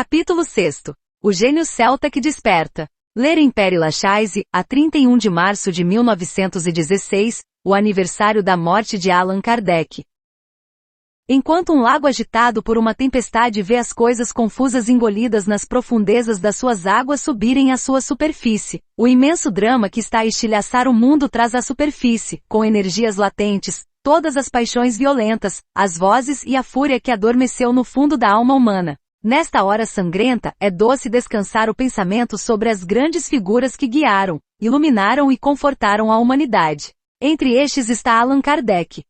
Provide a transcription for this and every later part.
Capítulo 6. O gênio celta que desperta. Ler em Père Lachaise, a 31 de março de 1916, o aniversário da morte de Allan Kardec. Enquanto um lago agitado por uma tempestade vê as coisas confusas engolidas nas profundezas das suas águas subirem à sua superfície, o imenso drama que está a estilhaçar o mundo traz à superfície, com energias latentes, todas as paixões violentas, as vozes e a fúria que adormeceu no fundo da alma humana. Nesta hora sangrenta, é doce descansar o pensamento sobre as grandes figuras que guiaram, iluminaram e confortaram a humanidade. Entre estes está Allan Kardec.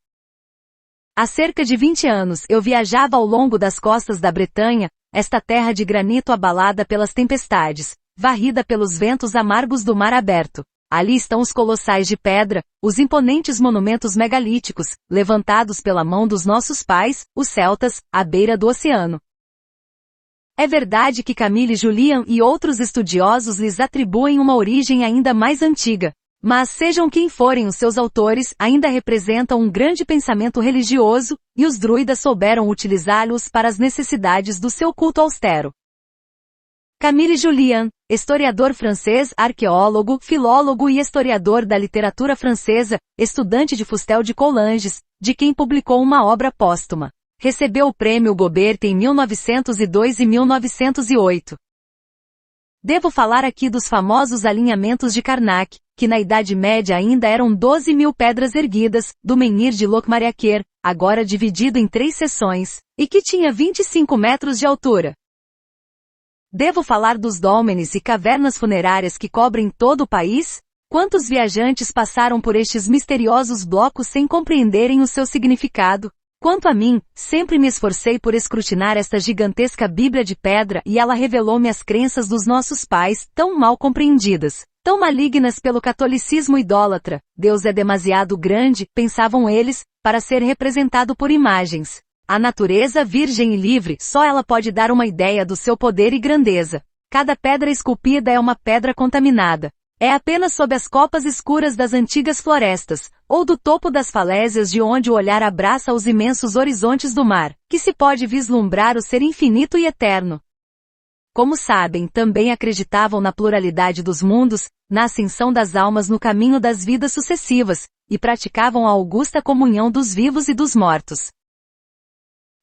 Há cerca de 20 anos eu viajava ao longo das costas da Bretanha, esta terra de granito abalada pelas tempestades, varrida pelos ventos amargos do mar aberto. Ali estão os colossais de pedra, os imponentes monumentos megalíticos, levantados pela mão dos nossos pais, os celtas, à beira do oceano. É verdade que Camille Jullian e outros estudiosos lhes atribuem uma origem ainda mais antiga. Mas sejam quem forem os seus autores, ainda representam um grande pensamento religioso, e os druidas souberam utilizá-los para as necessidades do seu culto austero. Camille Jullian, historiador francês, arqueólogo, filólogo e historiador da literatura francesa, estudante de Fustel de Coulanges, de quem publicou uma obra póstuma. Recebeu o prêmio Gobert em 1902 e 1908. Devo falar aqui dos famosos alinhamentos de Karnak, que na Idade Média ainda eram 12.000 pedras erguidas, do menhir de Locmariaquer, agora dividido em 3 seções, e que tinha 25 metros de altura. Devo falar dos dólmenes e cavernas funerárias que cobrem todo o país? Quantos viajantes passaram por estes misteriosos blocos sem compreenderem o seu significado? Quanto a mim, sempre me esforcei por escrutinar esta gigantesca Bíblia de pedra e ela revelou-me as crenças dos nossos pais, tão mal compreendidas, tão malignas pelo catolicismo idólatra. Deus é demasiado grande, pensavam eles, para ser representado por imagens. A natureza virgem e livre, só ela pode dar uma ideia do seu poder e grandeza. Cada pedra esculpida é uma pedra contaminada. É apenas sob as copas escuras das antigas florestas, ou do topo das falésias de onde o olhar abraça os imensos horizontes do mar, que se pode vislumbrar o ser infinito e eterno. Como sabem, também acreditavam na pluralidade dos mundos, na ascensão das almas no caminho das vidas sucessivas, e praticavam a augusta comunhão dos vivos e dos mortos.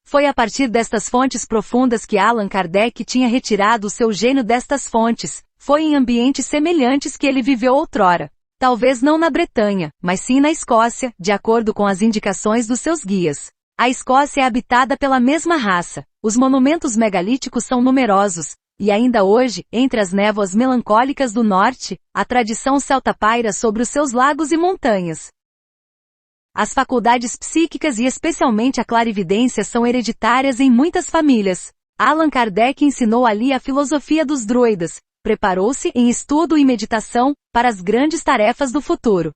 Foi a partir destas fontes profundas que Allan Kardec tinha retirado o seu gênio destas fontes. Foi em ambientes semelhantes que ele viveu outrora. Talvez não na Bretanha, mas sim na Escócia, de acordo com as indicações dos seus guias. A Escócia é habitada pela mesma raça. Os monumentos megalíticos são numerosos. E ainda hoje, entre as névoas melancólicas do norte, a tradição celta paira sobre os seus lagos e montanhas. As faculdades psíquicas e especialmente a clarividência são hereditárias em muitas famílias. Allan Kardec ensinou ali a filosofia dos druidas. Preparou-se, em estudo e meditação, para as grandes tarefas do futuro.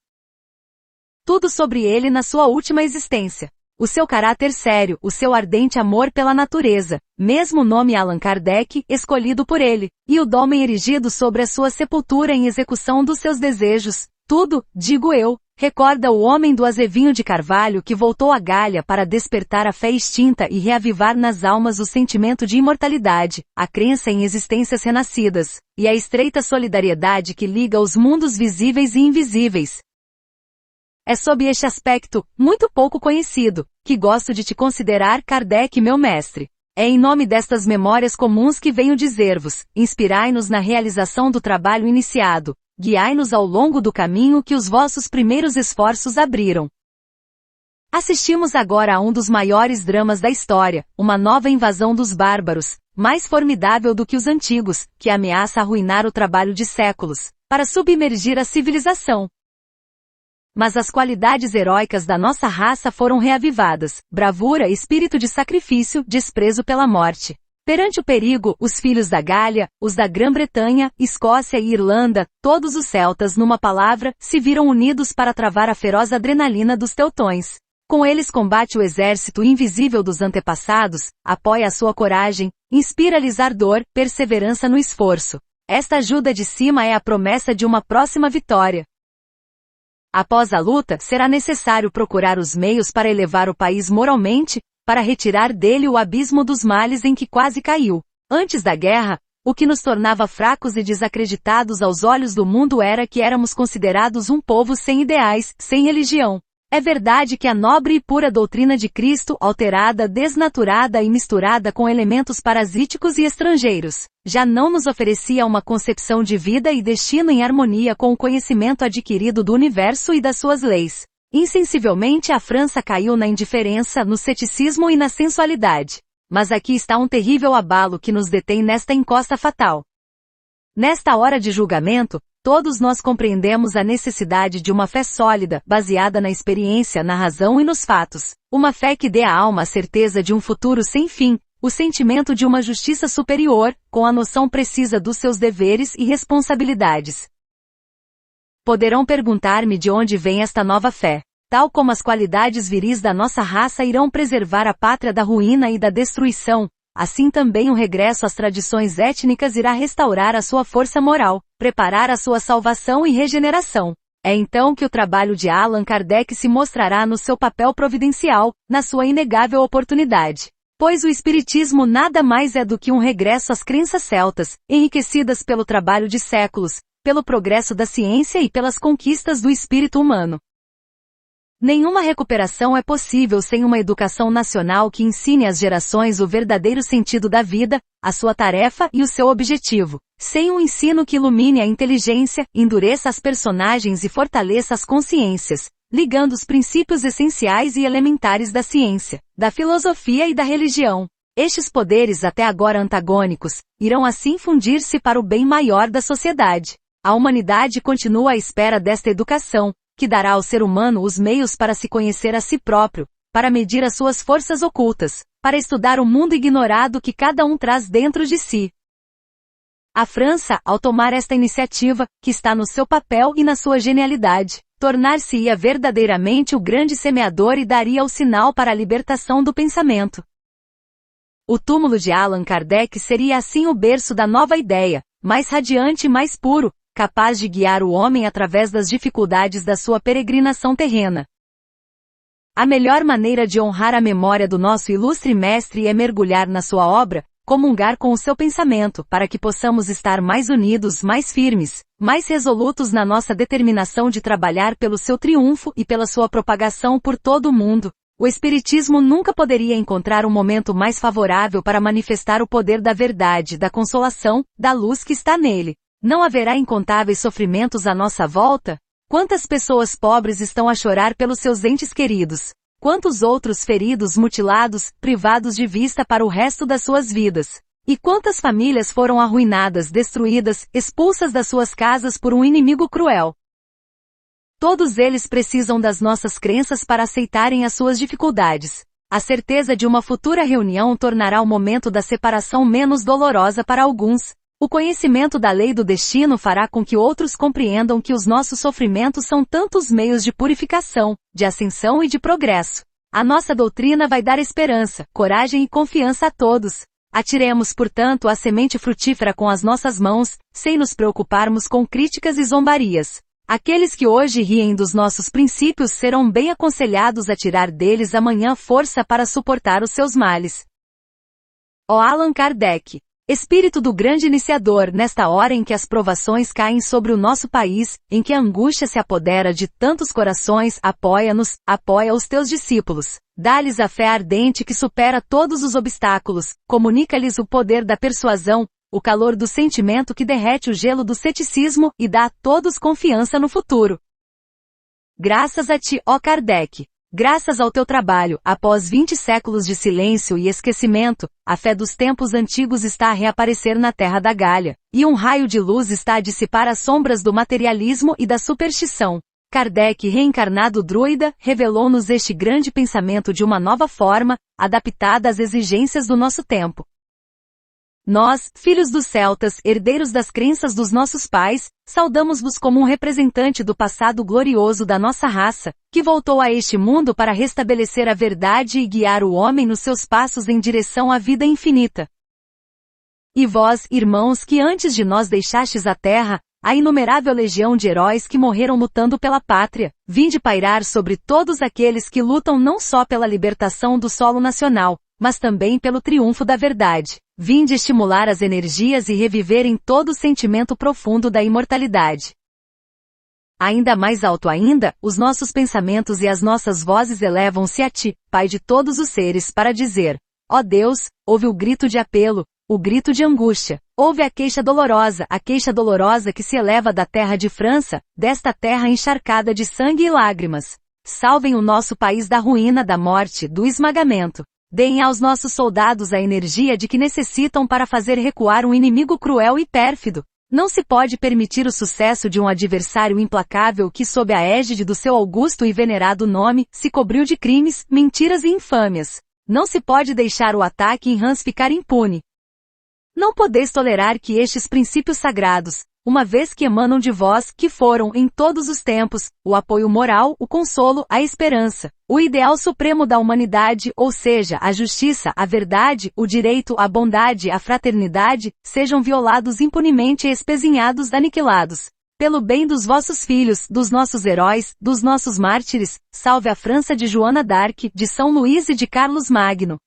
Tudo sobre ele na sua última existência. O seu caráter sério, o seu ardente amor pela natureza, mesmo o nome Allan Kardec, escolhido por ele, e o dólmen erigido sobre a sua sepultura em execução dos seus desejos. Tudo, digo eu, recorda o homem do azevinho de carvalho que voltou à Gália para despertar a fé extinta e reavivar nas almas o sentimento de imortalidade, a crença em existências renascidas, e a estreita solidariedade que liga os mundos visíveis e invisíveis. É sob este aspecto, muito pouco conhecido, que gosto de te considerar, Kardec, meu mestre. É em nome destas memórias comuns que venho dizer-vos, inspirai-nos na realização do trabalho iniciado. Guiai-nos ao longo do caminho que os vossos primeiros esforços abriram. Assistimos agora a um dos maiores dramas da história, uma nova invasão dos bárbaros, mais formidável do que os antigos, que ameaça arruinar o trabalho de séculos, para submergir a civilização. Mas as qualidades heróicas da nossa raça foram reavivadas, bravura, espírito de sacrifício, desprezo pela morte. Perante o perigo, os filhos da Gália, os da Grã-Bretanha, Escócia e Irlanda, todos os celtas numa palavra, se viram unidos para travar a feroz adrenalina dos teutões. Com eles combate o exército invisível dos antepassados, apoia a sua coragem, inspira-lhes ardor, perseverança no esforço. Esta ajuda de cima é a promessa de uma próxima vitória. Após a luta, será necessário procurar os meios para elevar o país moralmente, para retirar dele o abismo dos males em que quase caiu. Antes da guerra, o que nos tornava fracos e desacreditados aos olhos do mundo era que éramos considerados um povo sem ideais, sem religião. É verdade que a nobre e pura doutrina de Cristo, alterada, desnaturada e misturada com elementos parasíticos e estrangeiros, já não nos oferecia uma concepção de vida e destino em harmonia com o conhecimento adquirido do universo e das suas leis. Insensivelmente a França caiu na indiferença, no ceticismo e na sensualidade. Mas aqui está um terrível abalo que nos detém nesta encosta fatal. Nesta hora de julgamento, todos nós compreendemos a necessidade de uma fé sólida, baseada na experiência, na razão e nos fatos. Uma fé que dê à alma a certeza de um futuro sem fim, o sentimento de uma justiça superior, com a noção precisa dos seus deveres e responsabilidades. Poderão perguntar-me de onde vem esta nova fé. Tal como as qualidades viris da nossa raça irão preservar a pátria da ruína e da destruição, assim também o regresso às tradições étnicas irá restaurar a sua força moral, preparar a sua salvação e regeneração. É então que o trabalho de Allan Kardec se mostrará no seu papel providencial, na sua inegável oportunidade. Pois o Espiritismo nada mais é do que um regresso às crenças celtas, enriquecidas pelo trabalho de séculos, pelo progresso da ciência e pelas conquistas do espírito humano. Nenhuma recuperação é possível sem uma educação nacional que ensine às gerações o verdadeiro sentido da vida, a sua tarefa e o seu objetivo. Sem um ensino que ilumine a inteligência, endureça as personagens e fortaleça as consciências, ligando os princípios essenciais e elementares da ciência, da filosofia e da religião. Estes poderes até agora antagônicos, irão assim fundir-se para o bem maior da sociedade. A humanidade continua à espera desta educação, que dará ao ser humano os meios para se conhecer a si próprio, para medir as suas forças ocultas, para estudar o mundo ignorado que cada um traz dentro de si. A França, ao tomar esta iniciativa, que está no seu papel e na sua genialidade, tornar-se-ia verdadeiramente o grande semeador e daria o sinal para a libertação do pensamento. O túmulo de Allan Kardec seria assim o berço da nova ideia, mais radiante e mais puro, capaz de guiar o homem através das dificuldades da sua peregrinação terrena. A melhor maneira de honrar a memória do nosso ilustre mestre é mergulhar na sua obra, comungar com o seu pensamento, para que possamos estar mais unidos, mais firmes, mais resolutos na nossa determinação de trabalhar pelo seu triunfo e pela sua propagação por todo o mundo. O Espiritismo nunca poderia encontrar um momento mais favorável para manifestar o poder da verdade, da consolação, da luz que está nele. Não haverá incontáveis sofrimentos à nossa volta? Quantas pessoas pobres estão a chorar pelos seus entes queridos? Quantos outros feridos, mutilados, privados de vista para o resto das suas vidas? E quantas famílias foram arruinadas, destruídas, expulsas das suas casas por um inimigo cruel? Todos eles precisam das nossas crenças para aceitarem as suas dificuldades. A certeza de uma futura reunião tornará o momento da separação menos dolorosa para alguns. O conhecimento da lei do destino fará com que outros compreendam que os nossos sofrimentos são tantos meios de purificação, de ascensão e de progresso. A nossa doutrina vai dar esperança, coragem e confiança a todos. Atiremos, portanto, a semente frutífera com as nossas mãos, sem nos preocuparmos com críticas e zombarias. Aqueles que hoje riem dos nossos princípios serão bem aconselhados a tirar deles amanhã força para suportar os seus males. Ó Allan Kardec, Espírito do grande iniciador, nesta hora em que as provações caem sobre o nosso país, em que a angústia se apodera de tantos corações, apoia-nos, apoia os teus discípulos. Dá-lhes a fé ardente que supera todos os obstáculos, comunica-lhes o poder da persuasão, o calor do sentimento que derrete o gelo do ceticismo e dá a todos confiança no futuro. Graças a ti, ó Kardec. Graças ao teu trabalho, após 20 séculos de silêncio e esquecimento, a fé dos tempos antigos está a reaparecer na Terra da Gália, e um raio de luz está a dissipar as sombras do materialismo e da superstição. Kardec, reencarnado druida, revelou-nos este grande pensamento de uma nova forma, adaptada às exigências do nosso tempo. Nós, filhos dos celtas, herdeiros das crenças dos nossos pais, saudamos-vos como um representante do passado glorioso da nossa raça, que voltou a este mundo para restabelecer a verdade e guiar o homem nos seus passos em direção à vida infinita. E vós, irmãos, que antes de nós deixastes a terra, a inumerável legião de heróis que morreram lutando pela pátria, vinde pairar sobre todos aqueles que lutam não só pela libertação do solo nacional, mas também pelo triunfo da verdade. Vinde estimular as energias e reviver em todo o sentimento profundo da imortalidade. Ainda mais alto ainda, os nossos pensamentos e as nossas vozes elevam-se a Ti, Pai de todos os seres, para dizer: ó Deus, ouve o grito de apelo, o grito de angústia, ouve a queixa dolorosa que se eleva da terra de França, desta terra encharcada de sangue e lágrimas. Salvem o nosso país da ruína, da morte, do esmagamento. Deem aos nossos soldados a energia de que necessitam para fazer recuar um inimigo cruel e pérfido. Não se pode permitir o sucesso de um adversário implacável que, sob a égide do seu augusto e venerado nome, se cobriu de crimes, mentiras e infâmias. Não se pode deixar o ataque em rãs ficar impune. Não podeis tolerar que estes princípios sagrados, uma vez que emanam de vós, que foram, em todos os tempos, o apoio moral, o consolo, a esperança, o ideal supremo da humanidade, ou seja, a justiça, a verdade, o direito, a bondade, a fraternidade, sejam violados impunemente e espezinhados, aniquilados. Pelo bem dos vossos filhos, dos nossos heróis, dos nossos mártires, salve a França de Joana d'Arc, de São Luís e de Carlos Magno.